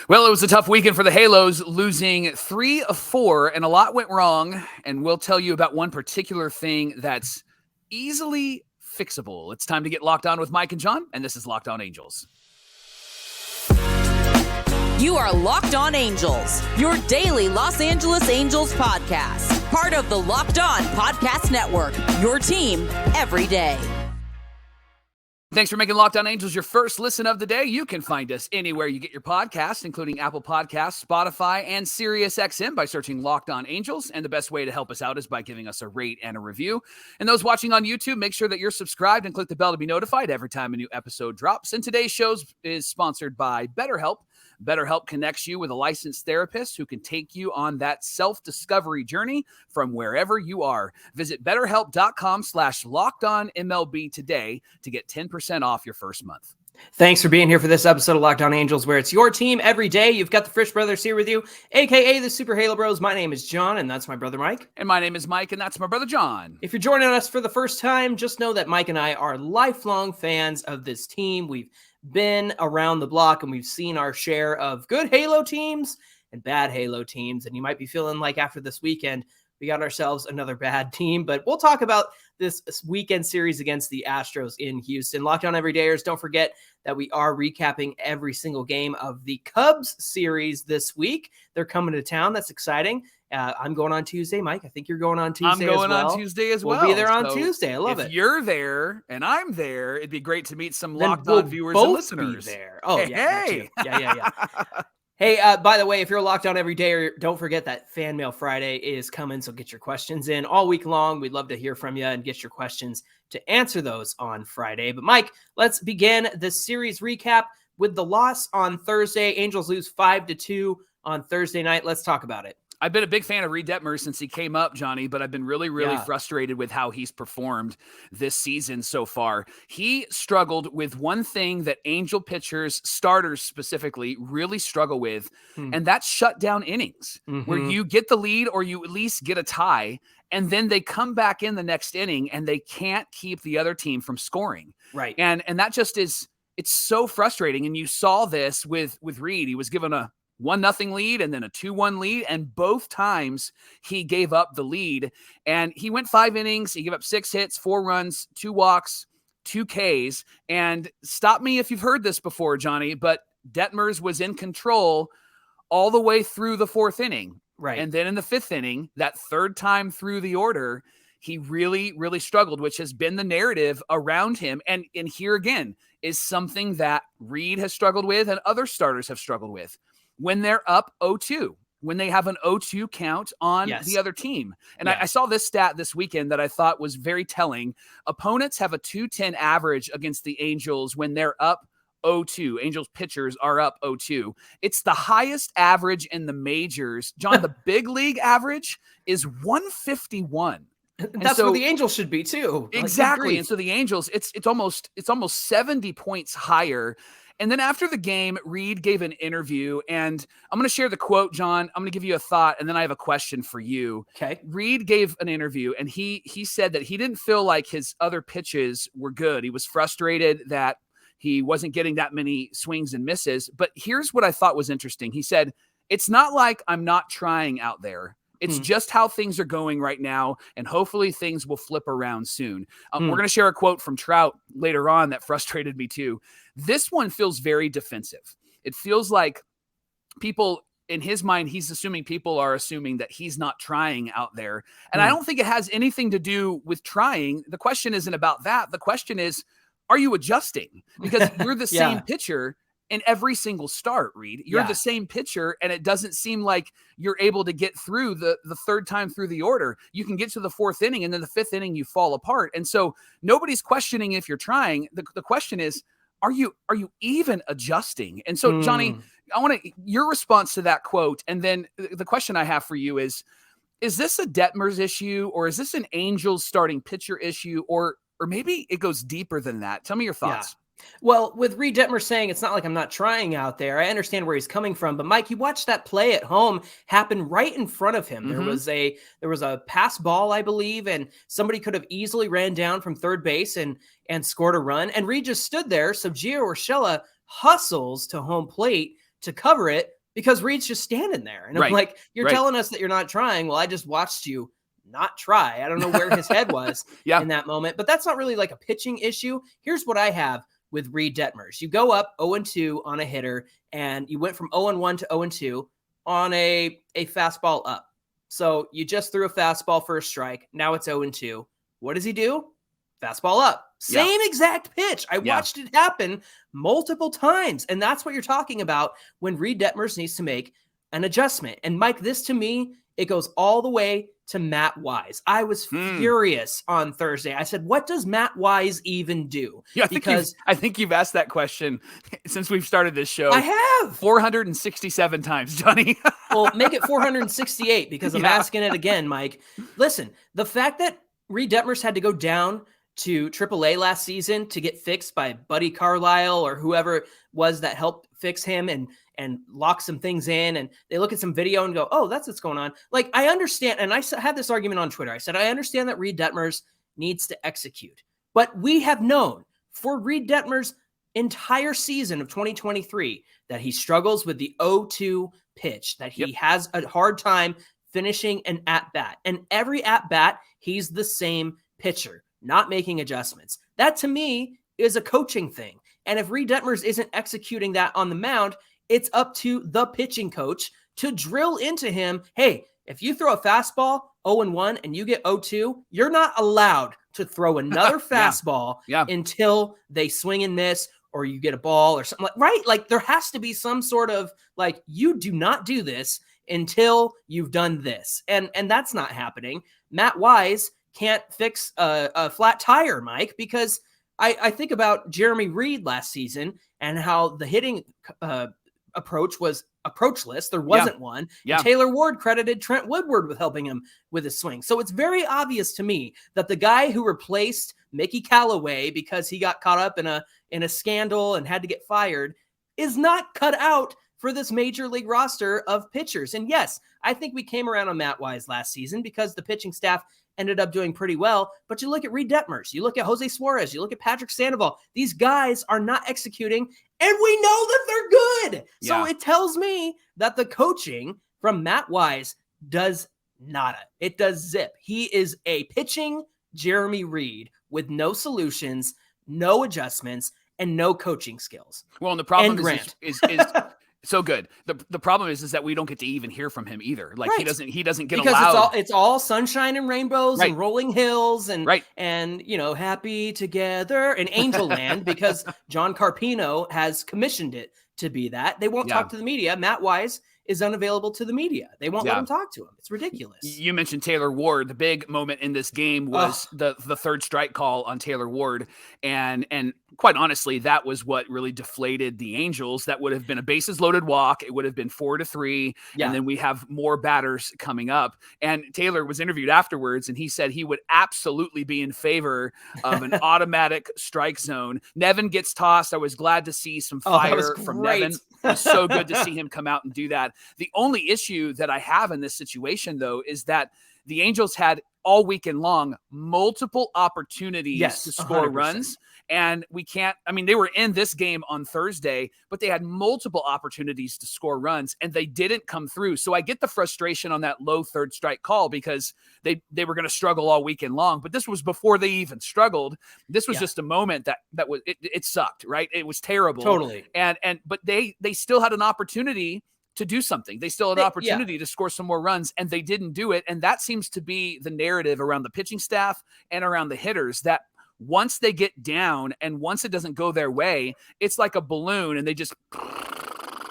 Well, it was a tough weekend for the Halos, losing 3 of 4, and a lot went wrong. And we'll tell you about one particular thing that's easily fixable. It's time to get locked on with Mike and Jon, and this is Locked On Angels. You are Locked On Angels, your daily Los Angeles Angels podcast. Part of the Locked On Podcast Network, your team every day. Thanks for making Locked On Angels your first listen of the day. You can find us anywhere you get your podcasts, including Apple Podcasts, Spotify, and SiriusXM by searching Locked On Angels. And the best way to help us out is by giving us a rate and a review. And those watching on YouTube, make sure that you're subscribed and click the bell to be notified every time a new episode drops. And today's show is sponsored by BetterHelp. BetterHelp connects you with a licensed therapist who can take you on that self-discovery journey from wherever you are. Visit BetterHelp.com/LockedOnMLB today to get 10% off your first month. Thanks for being here for this episode of Locked On Angels, where it's your team every day. You've got the Frisch Brothers here with you, a.k.a. the Super Halo Bros. My name is Jon, and that's my brother Mike. And my name is Mike, and that's my brother Jon. If you're joining us for the first time, just know that Mike and I are lifelong fans of this team. We've been around the block, and we've seen our share of good Halo teams and bad Halo teams. And you might be feeling like after this weekend, we got ourselves another bad team. But we'll talk about this weekend series against the Astros in Houston. Locked On Everydayers, don't forget that we are recapping every single game of the Cubs series this week. They're coming to town. That's exciting. I'm going on Tuesday, Mike. I think you're going on Tuesday as well. I'm going on Tuesday as well. We'll be there on Tuesday. I love it. If you're there and I'm there, it'd be great to meet some Locked On viewers and listeners. Be there. Oh, hey. Yeah. Hey, by the way, if you're Locked On every day, don't forget that Fan Mail Friday is coming, so get your questions in all week long. We'd love to hear from you and get your questions to answer those on Friday. But, Mike, let's begin the series recap with the loss on Thursday. Angels lose 5-2 on Thursday night. Let's talk about it. I've been a big fan of Reid Detmers since he came up, Johnny, but I've been really frustrated with how he's performed this season so far. He struggled with one thing that Angel pitchers, starters specifically, really struggle with, and that's shutdown innings, where you get the lead or you at least get a tie, and then they come back in the next inning and they can't keep the other team from scoring. Right. And that just is, it's so frustrating. And you saw this with Reid. He was given a 1-0 lead and then a 2-1 lead. And both times he gave up the lead, and he went 5 innings. He gave up 6 hits, 4 runs, 2 walks, 2 Ks. And stop me if you've heard this before, Johnny, but Detmers was in control all the way through the 4th inning. Right. And then in the 5th inning, that 3rd time through the order, he really, really struggled, which has been the narrative around him. And here again is something that Reid has struggled with and other starters have struggled with. When they're up 0-2, when they have an 0-2 count on the other team. And I saw this stat this weekend that I thought was very telling. Opponents have a .210 average against the Angels when they're up 0-2. Angels pitchers are up 0-2. It's the highest average in the majors. Jon, the big league average is 151. That's where the Angels should be too. Exactly. And so the Angels, it's almost 70 points higher. And then after the game, Reid gave an interview, and I'm going to share the quote, Jon. I'm going to give you a thought, and then I have a question for you. Okay. Reid gave an interview, and he said that he didn't feel like his other pitches were good. He was frustrated that he wasn't getting that many swings and misses. But here's what I thought was interesting. He said, "It's not like I'm not trying out there. It's just how things are going right now, and hopefully things will flip around soon." We're going to share a quote from Trout later on that frustrated me too. This one feels very defensive. It feels like people, in his mind, he's assuming people are assuming that he's not trying out there. And I don't think it has anything to do with trying. The question isn't about that. The question is, are you adjusting? Because you're the same pitcher in every single start, Reid. You're the same pitcher, and it doesn't seem like you're able to get through the 3rd time through the order. You can get to the 4th inning, and then the 5th inning, you fall apart. And so nobody's questioning if you're trying. The question is, are you even adjusting? And so, Johnny, I want your response to that quote. And then the question I have for you is this a Detmers issue, or is this an Angels starting pitcher issue, or maybe it goes deeper than that? Tell me your thoughts. Well, with Reid Detmers saying it's not like I'm not trying out there, I understand where he's coming from. But Mike, you watched that play at home happen right in front of him. There was a pass ball, I believe, and somebody could have easily ran down from third base and scored a run. And Reid just stood there. So Gio Urshela hustles to home plate to cover it, because Reid's just standing there. And I'm like, you're telling us that you're not trying. Well, I just watched you not try. I don't know where his head was in that moment, but that's not really like a pitching issue. Here's what I have with Reid Detmers. You go up 0-2 on a hitter, and you went from 0-1 to 0-2 on a fastball up. So you just threw a fastball for a strike. Now it's 0-2. What does he do? Fastball up. Same exact pitch. I watched it happen multiple times. And that's what you're talking about when Reid Detmers needs to make an adjustment. And Mike, this to me, it goes all the way to Matt Wise. I was furious on Thursday. I said, what does Matt Wise even do? Yeah, I think you've asked that question since we've started this show. I have 467 times, Johnny. Well, make it 468 because I'm asking it again, Mike. Listen, the fact that Reid Detmers had to go down to AAA last season to get fixed by Buddy Carlisle or whoever it was that helped fix him and lock some things in, and they look at some video and go, oh, that's what's going on. Like, I understand. And I had this argument on Twitter. I said, I understand that Reid Detmers needs to execute, but we have known for Reid Detmers' entire season of 2023 that he struggles with the 0-2 pitch, that he has a hard time finishing an at-bat. And every at-bat, he's the same pitcher, not making adjustments. That, to me, is a coaching thing. And if Reid Detmers isn't executing that on the mound, it's up to the pitching coach to drill into him, hey, if you throw a fastball 0-1 and you get 0-2, you're not allowed to throw another fastball until they swing and miss or you get a ball or something like there has to be some sort of like, you do not do this until you've done this. And that's not happening. Matt Wise can't fix a flat tire, Mike, because I think about Jeremy Reed last season and how the hitting approach was approachless. There wasn't one. And Taylor Ward credited Trent Woodward with helping him with his swing. So it's very obvious to me that the guy who replaced Mickey Callaway because he got caught up in a scandal and had to get fired is not cut out for this major league roster of pitchers. And yes, I think we came around on Matt Wise last season because the pitching staff ended up doing pretty well. But you look at Reid Detmers, you look at Jose Suarez, you look at Patrick Sandoval. These guys are not executing, and we know that they're good. So it tells me that the coaching from Matt Wise does nada. It does zip. He is a pitching Jeremy Reed with no solutions, no adjustments, and no coaching skills. Well, and the problem is so good. The problem is that we don't get to even hear from him either. Like he doesn't get because allowed. It's all sunshine and rainbows and rolling hills and happy together in Angel Land because John Carpino has commissioned it to be that. They won't talk to the media. Matt Wise is unavailable to the media. They won't let him talk to him. It's ridiculous. You mentioned Taylor Ward. The big moment in this game was the third strike call on Taylor Ward. And quite honestly, that was what really deflated the Angels. That would have been a bases loaded walk. It would have been 4-3. And then we have more batters coming up. And Taylor was interviewed afterwards, and he said he would absolutely be in favor of an automatic strike zone. Nevin gets tossed. I was glad to see some fire from Nevin. It was so good to see him come out and do that. The only issue that I have in this situation, though, is that the Angels had all weekend long multiple opportunities to score 100%. Runs. And we can't, they were in this game on Thursday, but they had multiple opportunities to score runs and they didn't come through. So I get the frustration on that low third strike call because they were going to struggle all weekend long, but this was before they even struggled. This was just a moment that was, it sucked, right? It was terrible. Totally. But they still had an opportunity to do something. They still had an opportunity to score some more runs and they didn't do it. And that seems to be the narrative around the pitching staff and around the hitters, that once they get down and once it doesn't go their way, it's like a balloon and they just,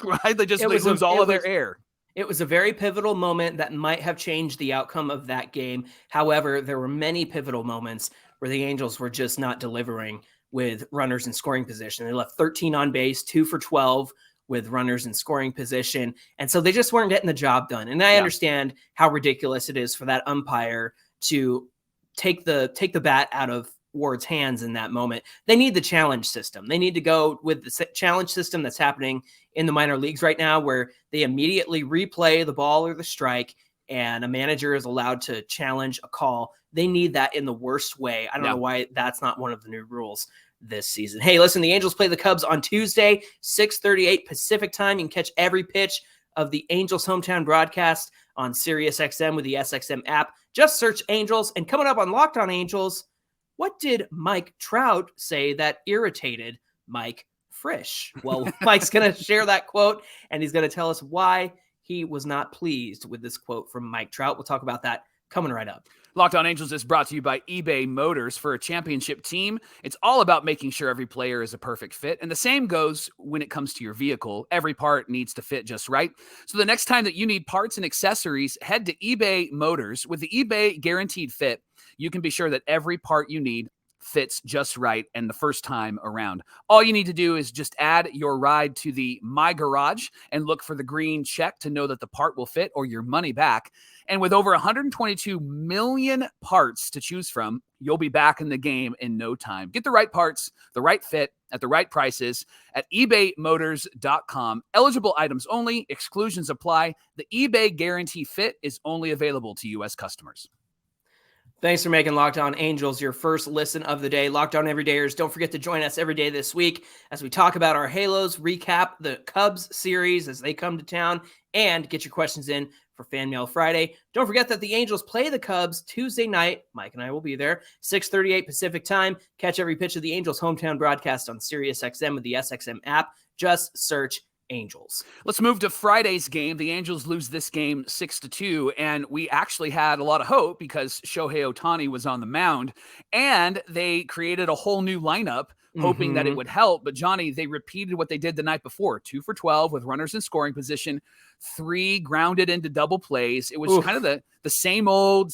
right? They lose all of their air. It was a very pivotal moment that might have changed the outcome of that game. However, there were many pivotal moments where the Angels were just not delivering with runners in scoring position. They left 13 on base, 2 for 12 with runners in scoring position. And so they just weren't getting the job done. And I understand how ridiculous it is for that umpire to take the bat out of Ward's hands in that moment. They need the challenge system. They need to go with the challenge system that's happening in the minor leagues right now, where they immediately replay the ball or the strike and a manager is allowed to challenge a call. They need that in the worst way. I don't know why that's not one of the new rules this season. Hey, listen, the Angels play the Cubs on Tuesday, 6:38 Pacific time. You can catch every pitch of the Angels hometown broadcast on SiriusXM with the SXM app. Just search Angels. And coming up on Locked On Angels, what did Mike Trout say that irritated Mike Frisch? Well, Mike's going to share that quote, and he's going to tell us why he was not pleased with this quote from Mike Trout. We'll talk about that coming right up. Locked On Angels is brought to you by eBay Motors. For a championship team, it's all about making sure every player is a perfect fit. And the same goes when it comes to your vehicle. Every part needs to fit just right. So the next time that you need parts and accessories, head to eBay Motors. With the eBay Guaranteed Fit, you can be sure that every part you need fits just right and the first time around. All you need to do is just add your ride to the My Garage and look for the green check to know that the part will fit or your money back. And with over 122 million parts to choose from, you'll be back in the game in no time. Get the right parts, the right fit, at the right prices at ebaymotors.com. Eligible items only. Exclusions apply. The eBay Guarantee Fit is only available to U.S. customers. Thanks for making Locked On Angels your first listen of the day. Locked On Everydayers, don't forget to join us every day this week as we talk about our Halos, recap the Cubs series as they come to town, and get your questions in for Fan Mail Friday. Don't forget that the Angels play the Cubs Tuesday night. Mike and I will be there, 6:38 Pacific time. Catch every pitch of the Angels hometown broadcast on SiriusXM with the SXM app. Just search Angels. Let's move to Friday's game. The Angels lose this game 6-2, and we actually had a lot of hope because Shohei Ohtani was on the mound, and they created a whole new lineup hoping that it would help. But Johnny, they repeated what they did the night before, 2 for 12 with runners in scoring position, 3 grounded into double plays. It was kind of the same old,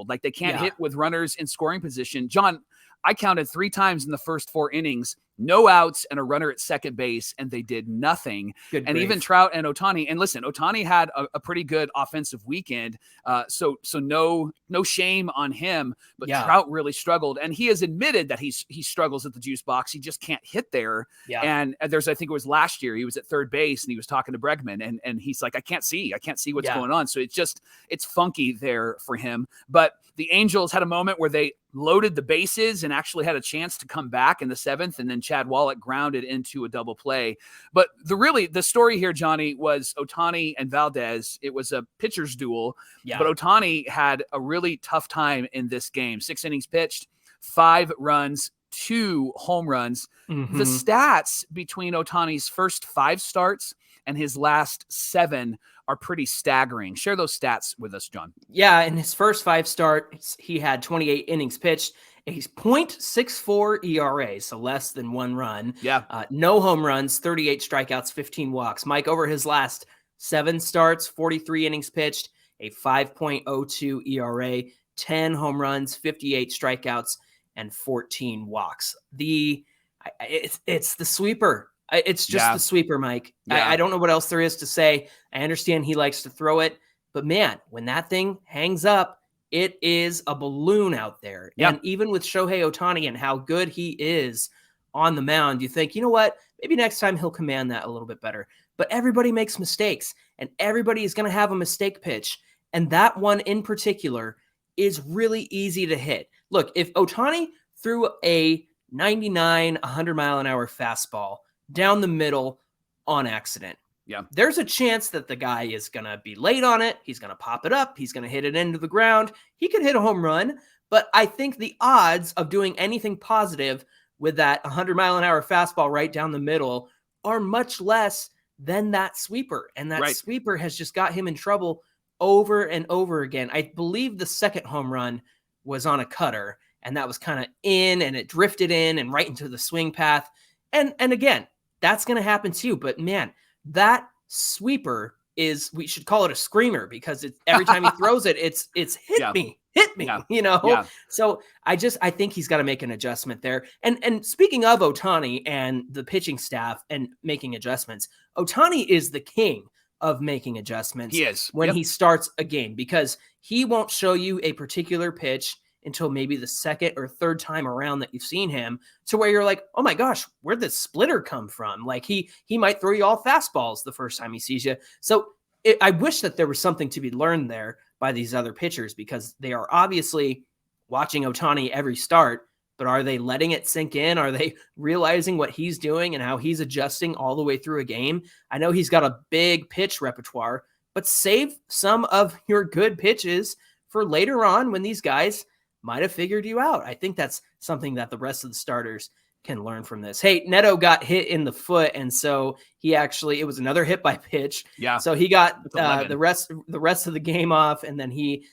like they can't hit with runners in scoring position. John, I counted 3 times in the first 4 innings, no outs and a runner at second base, and they did nothing. Even Trout and Ohtani, and listen, Ohtani had a pretty good offensive weekend, so no shame on him, but Trout really struggled, and he has admitted that he struggles at the juice box. He just can't hit there. And I think it was last year, he was at third base and he was talking to Bregman, and he's like, I can't see what's going on. So it's funky there for him. But the Angels had a moment where they loaded the bases and actually had a chance to come back in the 7th, and then Chad Wallach grounded into a double play. But the story here, Johnny, was Ohtani and Valdez. It was a pitcher's duel, but Ohtani had a really tough time in this game. 6 innings pitched, 5 runs, 2 home runs. The stats between Ohtani's first 5 starts and his last 7 are pretty staggering. Share those stats with us, John. Yeah, in his first 5 starts, he had 28 innings pitched, a .64 ERA, so less than 1 run. No home runs, 38 strikeouts, 15 walks. Mike, over his last 7 starts, 43 innings pitched, a 5.02 ERA, 10 home runs, 58 strikeouts, and 14 walks. It's the sweeper. It's just the sweeper, Mike. I don't know what else there is to say. I understand he likes to throw it, but man, when that thing hangs up, it is a balloon out there. And even with Shohei Ohtani and how good he is on the mound, you think, you know what? Maybe next time he'll command that a little bit better. But everybody makes mistakes, and everybody is going to have a mistake pitch. And that one in particular is really easy to hit. Look, if Ohtani threw a 99, 100-mile-an-hour fastball down the middle on accident, there's a chance that the guy is going to be late on it. He's going to pop it up. He's going to hit it into the ground. He could hit a home run, but I think the odds of doing anything positive with that 100-mile-an-hour fastball right down the middle are much less than that sweeper. And that sweeper has just got him in trouble over and over again. I believe the second home run was on a cutter, and that was kind of in, and it drifted in and right into the swing path. And again, that's going to happen too. But man, that sweeper we should call it a screamer, because every time he throws it, it's hit me, you know? So I think he's got to make an adjustment there. And speaking of Ohtani and the pitching staff and making adjustments, Ohtani is the king of making adjustments. He is. When he starts a game, because he won't show you a particular pitch until maybe the second or third time around that you've seen him, to where you're like, oh my gosh, where'd this splitter come from? Like he might throw you all fastballs the first time he sees you. So I wish that there was something to be learned there by these other pitchers, because they are obviously watching Ohtani every start, but are they letting it sink in? Are they realizing what he's doing and how he's adjusting all the way through a game? I know he's got a big pitch repertoire, but save some of your good pitches for later on when these guys might have figured you out. I think that's something that the rest of the starters can learn from this. Hey, Neto got hit in the foot, and so it was another hit by pitch. Yeah. So he got the rest of the game off, and then he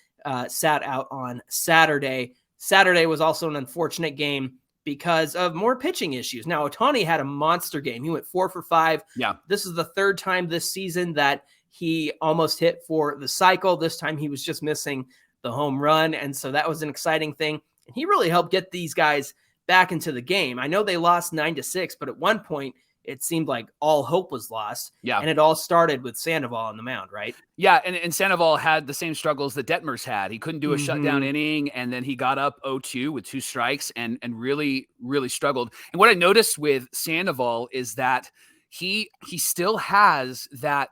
sat out on Saturday. Saturday was also an unfortunate game because of more pitching issues. Now, Ohtani had a monster game. He went 4 for 5. Yeah. This is the third time this season that he almost hit for the cycle. This time he was just missing the home run. And so that was an exciting thing. And he really helped get these guys back into the game. I know they lost 9-6, but at one point it seemed like all hope was lost. Yeah. And it all started with Sandoval on the mound, right? Yeah. And Sandoval had the same struggles that Detmers had. He couldn't do a shutdown inning, and then he got up 0-2 with 2 strikes and really, really struggled. And what I noticed with Sandoval is that he still has that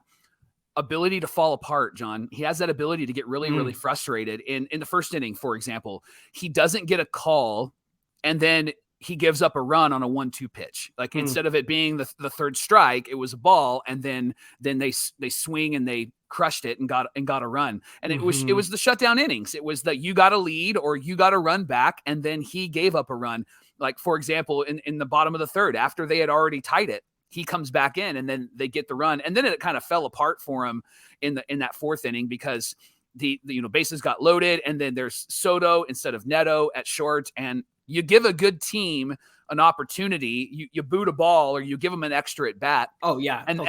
ability to fall apart, John. He has that ability to get really, really frustrated. In the first inning, for example, he doesn't get a call, and then he gives up a run on a 1-2 pitch. Like instead of it being the third strike, it was a ball, and then they swing and they crushed it and got a run. And it was the shutdown innings. It was that you got a lead or you got a run back, and then he gave up a run. Like, for example, in the bottom of the third, after they had already tied it, he comes back in, and then they get the run. And then it kind of fell apart for him in that fourth inning because the bases got loaded, and then there's Soto instead of Neto at short, and you give a good team an opportunity, you boot a ball or you give them an extra at bat. Oh yeah. And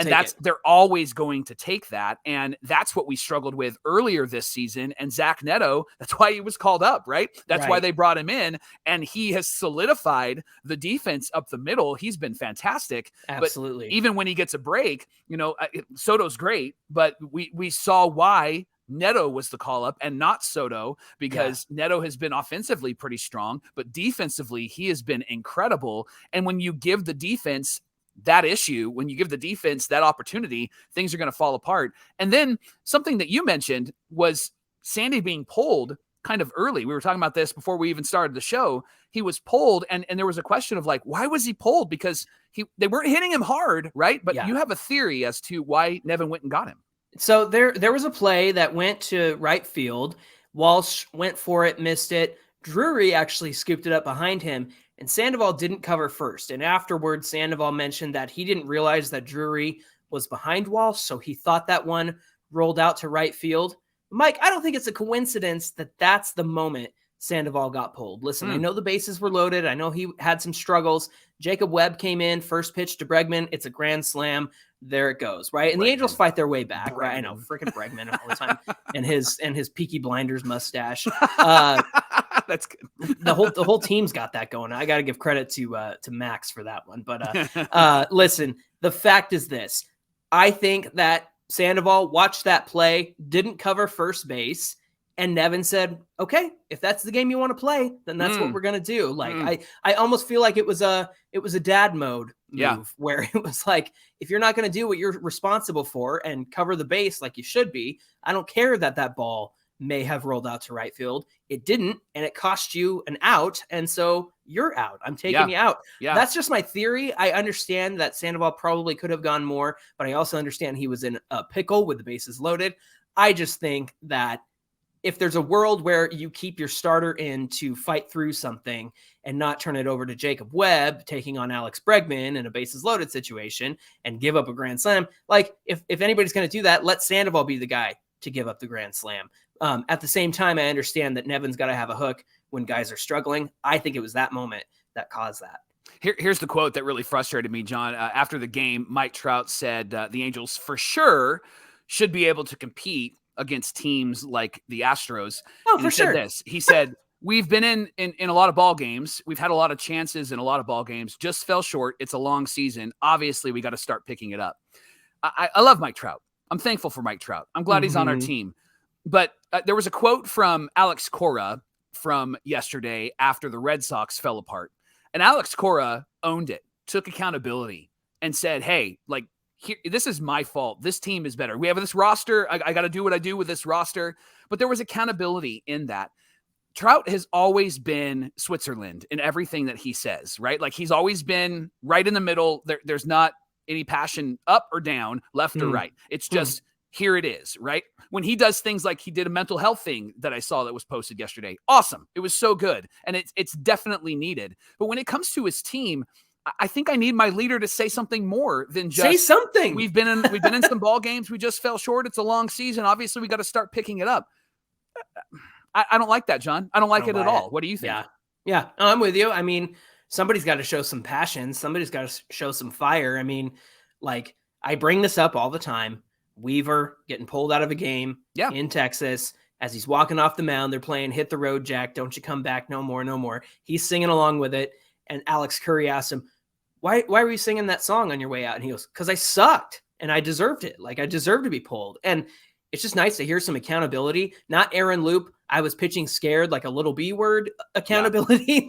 they're always going to take that. And that's what we struggled with earlier this season. And Zach Neto, that's why he was called up, right? That's why they brought him in, and he has solidified the defense up the middle. He's been fantastic. Absolutely. But even when he gets a break, Soto's great, but we saw why Neto was the call up and not Soto, because Neto has been offensively pretty strong, but defensively he has been incredible. And when you give the defense that issue, when you give the defense that opportunity, things are going to fall apart. And then something that you mentioned was Sandy being pulled kind of early. We were talking about this before we even started the show. He was pulled, and there was a question of like, why was he pulled? Because they weren't hitting him hard, right? But you have a theory as to why Nevin went and got him. So there was a play that went to right field. Walsh went for it, missed it. Drury actually scooped it up behind him, and Sandoval didn't cover first. And afterwards, Sandoval mentioned that he didn't realize that Drury was behind Walsh, so he thought that one rolled out to right field. Mike, I don't think it's a coincidence that that's the moment Sandoval got pulled. Listen, I know the bases were loaded. I know he had some struggles. Jacob Webb came in, first pitch to Bregman. It's a grand slam. There it goes, right? And the Angels fight their way back, right? I know, freaking Bregman all the time, and his Peaky Blinders mustache. That's good. The whole team's got that going. I got to give credit to Max for that one. But listen, the fact is this: I think that Sandoval watched that play, didn't cover first base, and Nevin said, "Okay, if that's the game you want to play, then that's what we're gonna do." Like I almost feel like it was a dad mode move where it was like, if you're not going to do what you're responsible for and cover the base like you should be, I don't care that ball may have rolled out to right field. It didn't, and it cost you an out, and so you're out. I'm taking you out. Yeah. That's just my theory. I understand that Sandoval probably could have gone more, but I also understand he was in a pickle with the bases loaded. I just think that if there's a world where you keep your starter in to fight through something and not turn it over to Jacob Webb taking on Alex Bregman in a bases loaded situation and give up a grand slam, like if anybody's going to do that, let Sandoval be the guy to give up the grand slam. At the same time, I understand that Nevin's got to have a hook when guys are struggling. I think it was that moment that caused that. Here's the quote that really frustrated me, John. After the game, Mike Trout said the Angels for sure should be able to compete against teams like the Astros. Oh, and for sure. He said, we've been in a lot of ball games. We've had a lot of chances in a lot of ball games, just fell short. It's a long season. Obviously, we got to start picking it up. I love Mike Trout. I'm thankful for Mike Trout. I'm glad he's on our team. But there was a quote from Alex Cora from yesterday after the Red Sox fell apart. And Alex Cora owned it, took accountability, and said, hey, like, this is my fault. This team is better. We have this roster. I got to do what I do with this roster. But there was accountability in that. Trout has always been Switzerland in everything that he says, right? Like he's always been right in the middle. There's not any passion up or down, left or right. It's just here it is, right? When he does things like he did a mental health thing that I saw that was posted yesterday, awesome. It was so good. And it's definitely needed. But when it comes to his team, I think I need my leader to say something more than just say something. We've been in some ball games. We just fell short. It's a long season. Obviously, we got to start picking it up. I don't like that, John. I don't like it at all. What do you think? Yeah. I'm with you. I mean, somebody's got to show some passion. Somebody's got to show some fire. I mean, like I bring this up all the time. Weaver getting pulled out of a game in Texas as he's walking off the mound. They're playing Hit the Road, Jack. Don't you come back. No more, no more. He's singing along with it. And Alex Curry asked him, why were you singing that song on your way out? And he goes, because I sucked and I deserved it. Like I deserved to be pulled. And it's just nice to hear some accountability, not Aaron Loop. I was pitching scared, like a little B word accountability.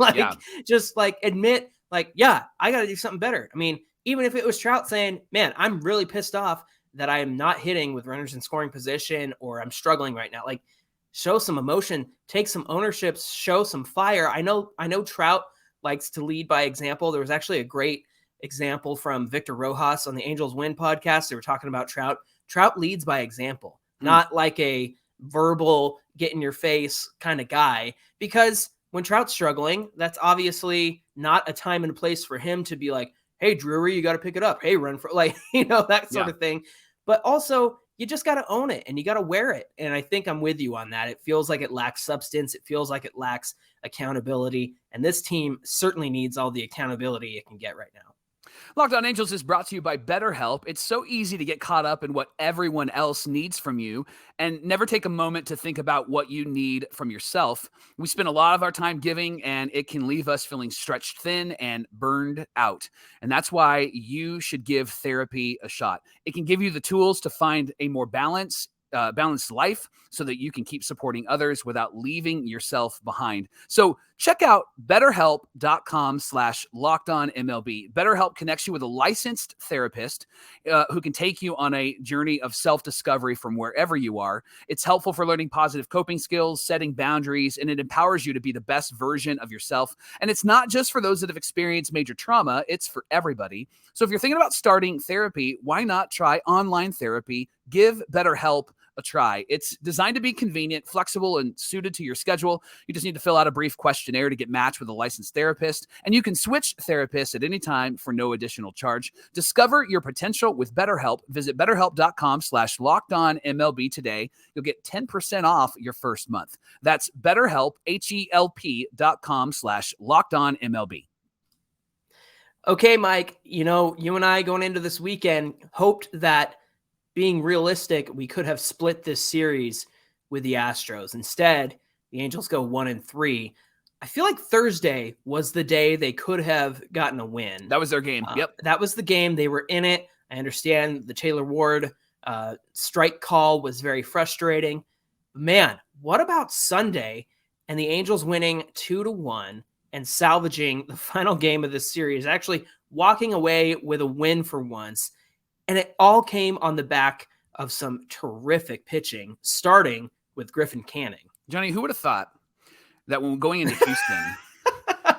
Just like admit like, I got to do something better. I mean, even if it was Trout saying, man, I'm really pissed off that I am not hitting with runners in scoring position, or I'm struggling right now. Like show some emotion, take some ownership, show some fire. I know Trout likes to lead by example. There was actually a great example from Victor Rojas on the Angels Win podcast. They were talking about Trout. Trout leads by example, not like a verbal get in your face kind of guy, because when Trout's struggling, that's obviously not a time and place for him to be like, hey, Drury, you got to pick it up. Hey, run for that sort of thing. But also you just got to own it and you got to wear it. And I think I'm with you on that. It feels like it lacks substance. It feels like it lacks accountability. And this team certainly needs all the accountability it can get right now. Locked On Angels is brought to you by BetterHelp. It's so easy to get caught up in what everyone else needs from you and never take a moment to think about what you need from yourself. We spend a lot of our time giving, and it can leave us feeling stretched thin and burned out. And that's why you should give therapy a shot. It can give you the tools to find a more balanced life so that you can keep supporting others without leaving yourself behind. So check out BetterHelp.com/LockedOnMLB. BetterHelp connects you with a licensed therapist who can take you on a journey of self-discovery from wherever you are. It's helpful for learning positive coping skills, setting boundaries, and it empowers you to be the best version of yourself. And it's not just for those that have experienced major trauma, it's for everybody. So if you're thinking about starting therapy, why not try online therapy? Give BetterHelp a try. It's designed to be convenient, flexible, and suited to your schedule. You just need to fill out a brief questionnaire to get matched with a licensed therapist, and you can switch therapists at any time for no additional charge. Discover your potential with BetterHelp. Visit BetterHelp.com/LockedOnMLB today. You'll get 10% off your first month. That's BetterHelp, HELP.com/LockedOnMLB. Okay, Mike, you and I going into this weekend hoped that, being realistic, we could have split this series with the Astros. Instead, the Angels go 1-3. I feel like Thursday was the day they could have gotten a win. That was their game. Yep. That was the game. They were in it. I understand the Taylor Ward strike call was very frustrating. Man, what about Sunday and the Angels winning 2-1 and salvaging the final game of this series, actually walking away with a win for once? And it all came on the back of some terrific pitching, starting with Griffin Canning. Johnny, who would have thought that when going into Houston,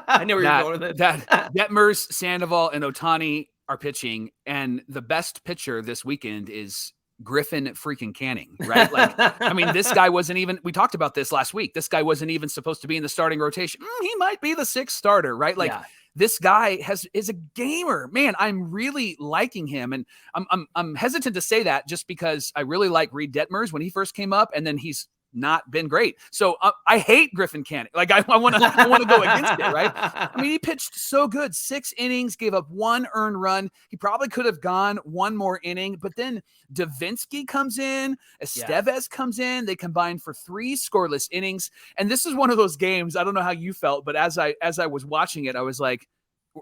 I know where you're going with it, that Detmers, Sandoval, and Ohtani are pitching, and the best pitcher this weekend is Griffin freaking Canning, right? Like, I mean, this guy wasn't even, we talked about this last week. This guy wasn't even supposed to be in the starting rotation. He might be the sixth starter, right? Like, this guy is a gamer, man. I'm really liking him, and I'm hesitant to say that just because I really like Reid Detmers when he first came up, and then he's not been great. So I hate Griffin Canning. Like I want to go against it, right? I mean, he pitched so good, 6 innings, gave up 1 earned run. He probably could have gone 1 more inning, but then Davinsky comes in, Estevez comes in. They combined for 3 scoreless innings, and this is one of those games. I don't know how you felt, but as I was watching it, I was like,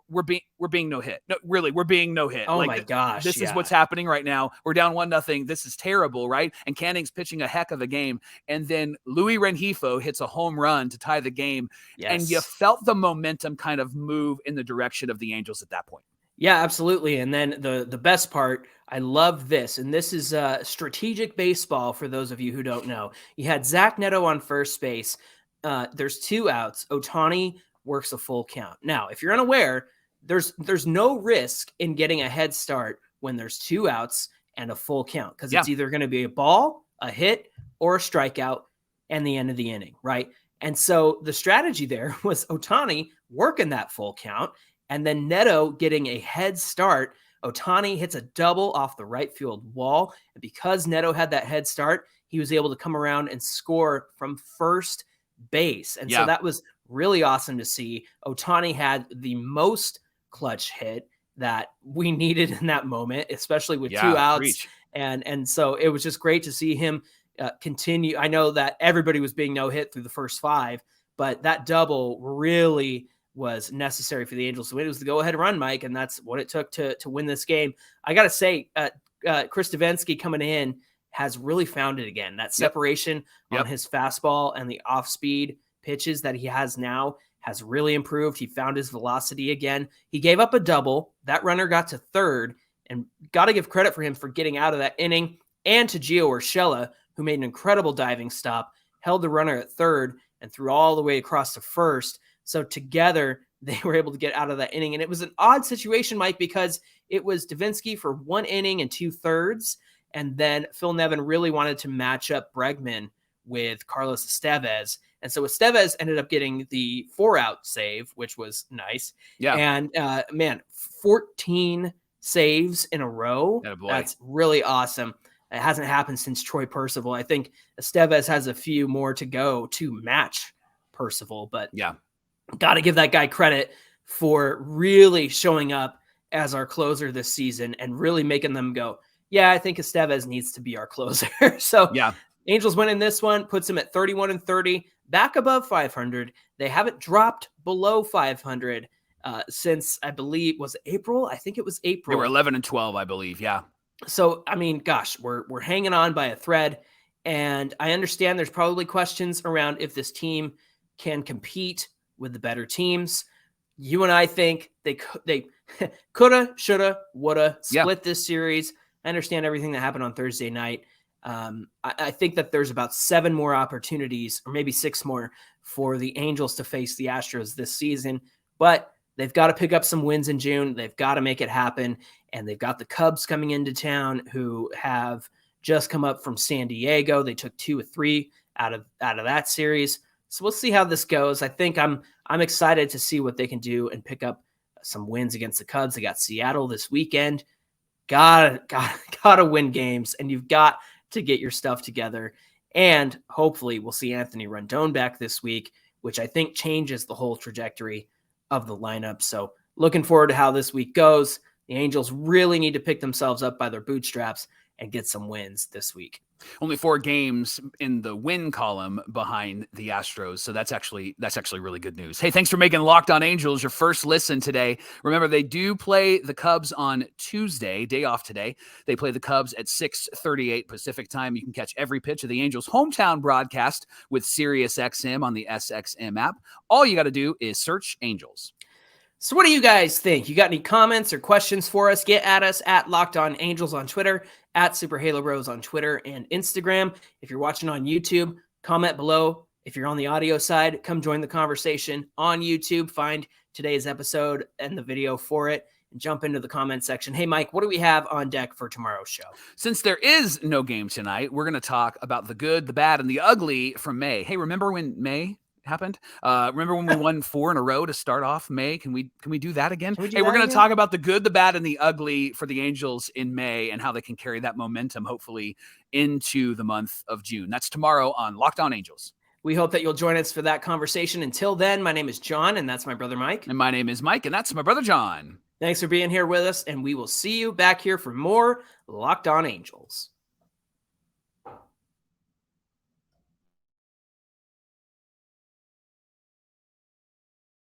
we're being no hit. No, really, we're being no hit. Oh like, my gosh. This is what's happening right now. We're down 1-0. This is terrible, right? And Canning's pitching a heck of a game. And then Louis Rengifo hits a home run to tie the game. Yes. And you felt the momentum kind of move in the direction of the Angels at that point. Yeah, absolutely. And then the best part, I love this. And this is strategic baseball for those of you who don't know. You had Zach Neto on first base. there's 2 outs. Ohtani works a full count. Now, if you're unaware, there's no risk in getting a head start when there's 2 outs and a full count, because it's either going to be a ball, a hit, or a strikeout, and the end of the inning, right? And so the strategy there was Ohtani working that full count, and then Neto getting a head start. Ohtani hits a double off the right field wall, and because Neto had that head start, he was able to come around and score from first base. And so that was really awesome to see. Ohtani had the most clutch hit that we needed in that moment, especially with 2 outs. Reach. And so it was just great to see him continue. I know that everybody was being no hit through the first 5, but that double really was necessary for the Angels to win. It was the go-ahead run, Mike, and that's what it took to win this game. I got to say, Chris Davinsky coming in has really found it again. That separation on his fastball and the off-speed pitches that he has now has really improved. He found his velocity again. He gave up a double. That runner got to third, and got to give credit for him for getting out of that inning, and to Gio Urshela, who made an incredible diving stop, held the runner at third, and threw all the way across to first. So together, they were able to get out of that inning. And it was an odd situation, Mike, because it was Davinsky for 1 inning and 2/3, and then Phil Nevin really wanted to match up Bregman with Carlos Estevez. And so Estevez ended up getting the 4-out save, which was nice. Yeah. And, 14 saves in a row. That's really awesome. It hasn't happened since Troy Percival. I think Estevez has a few more to go to match Percival, but got to give that guy credit for really showing up as our closer this season and really making them go, I think Estevez needs to be our closer. So Angels winning this one puts them at 31-30, back above 500. They haven't dropped below 500 since, I believe, was it April? I think it was April. They were 11-12, I believe. Yeah. So, I mean, gosh, we're hanging on by a thread, and I understand there's probably questions around if this team can compete with the better teams. You and I think they coulda, shoulda, woulda split this series. I understand everything that happened on Thursday night. I think that there's about 7 more opportunities, or maybe 6 more, for the Angels to face the Astros this season, but they've got to pick up some wins in June. They've got to make it happen. And they've got the Cubs coming into town, who have just come up from San Diego. They took 2 of 3 out of that series. So we'll see how this goes. I think I'm excited to see what they can do and pick up some wins against the Cubs. They got Seattle this weekend. Gotta win games, and you've got to get your stuff together. And hopefully we'll see Anthony Rendon back this week, which I think changes the whole trajectory of the lineup. So looking forward to how this week goes. The Angels really need to pick themselves up by their bootstraps and get some wins this week. Only 4 games in the win column behind the Astros. So that's actually really good news. Hey, thanks for making Locked On Angels your first listen today. Remember, they do play the Cubs on Tuesday, day off today. They play the Cubs at 6:38 Pacific time. You can catch every pitch of the Angels hometown broadcast with SiriusXM on the SXM app. All you got to do is search Angels. So what do you guys think? You got any comments or questions for us? Get at us at Locked On Angels on Twitter, at Super Halo Bros on Twitter and Instagram. If you're watching on YouTube, comment below. If you're on the audio side, come join the conversation on YouTube. Find today's episode and the video for it, and jump into the comment section. Hey, Mike, what do we have on deck for tomorrow's show? Since there is no game tonight, we're going to talk about the good, the bad, and the ugly from May. Hey, remember when May happened? Remember when we won 4 in a row to start off May? Can we do that again? We're going to talk about the good, the bad, and the ugly for the Angels in May, and how they can carry that momentum hopefully into the month of June. That's tomorrow on Locked On Angels. We hope that you'll join us for that conversation. Until then, my name is Jon, and that's my brother Mike. And my name is Mike, and that's my brother Jon. Thanks for being here with us, and we will see you back here for more Locked On Angels.